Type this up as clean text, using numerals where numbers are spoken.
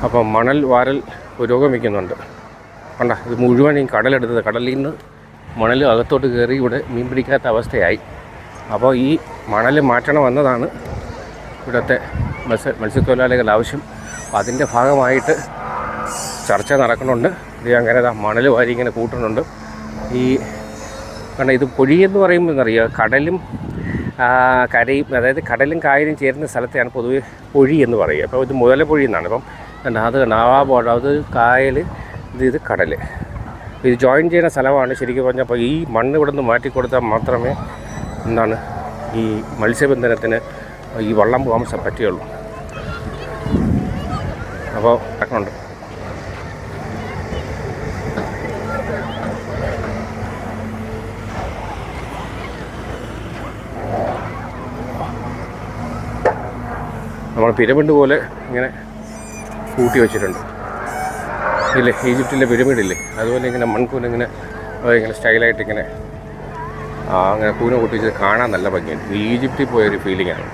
അപ്പം മണൽ വാരൽ പുരോഗമിക്കുന്നുണ്ട്. കണ്ട, ഇത് മുഴുവൻ ഈ കടലെടുത്തത്, കടലിൽ നിന്ന് മണൽ അകത്തോട്ട് കയറി ഇവിടെ മീൻ പിടിക്കാത്ത അവസ്ഥയായി. അപ്പോൾ ഈ മണൽ മാറ്റണമെന്നതാണ് ഇവിടുത്തെ മത്സ്യത്തൊഴിലാളികളുടെ ആവശ്യം. അപ്പോൾ അതിൻ്റെ ഭാഗമായിട്ട് ചർച്ച നടക്കുന്നുണ്ട്. ഇത് അങ്ങനെ മണൽ വാരി ഇങ്ങനെ കൂട്ടുന്നുണ്ട്. ഈ കാരണം ഇത് പൊഴിയെന്ന് പറയുമ്പോൾ എന്നറിയാം, കടലും കരയും, അതായത് കടലും കായലും ചേരുന്ന സ്ഥലത്തെയാണ് പൊതുവെ പൊഴി എന്ന് പറയുക. അപ്പോൾ ഇത് മുതലപ്പൊഴി എന്നാണ്. അപ്പം അത് ആ ബോർഡർ, അത് കായൽ, ഇത് കടൽ, ഇത് ജോയിൻ ചെയ്യുന്ന സ്ഥലമാണ് ശരിക്കും പറഞ്ഞാൽ. അപ്പോൾ ഈ മണ്ണ് ഇവിടെ നിന്ന് മാറ്റിക്കൊടുത്താൽ മാത്രമേ ഈ മത്സ്യബന്ധനത്തിന് ഈ വള്ളം പോകാൻ പറ്റുകയുള്ളൂ. അപ്പോൾ നടക്കുന്നുണ്ട്. നമ്മൾ പിരമിഡ് പോലെ ഇങ്ങനെ കൂട്ടി വെച്ചിട്ടുണ്ട് ഇല്ലേ, ഈജിപ്തിലെ പിരമിഡില്ലേ, അതുപോലെ ഇങ്ങനെ മൺകൂനിങ്ങനെ ഇങ്ങനെ സ്റ്റൈലായിട്ട് ഇങ്ങനെ അങ്ങനെ കൂന കൂട്ടി വെച്ച് കാണാൻ നല്ല ഭംഗിയുണ്ട്. ഈജിപ്തിൽ പോയൊരു ഫീലിംഗാണ്.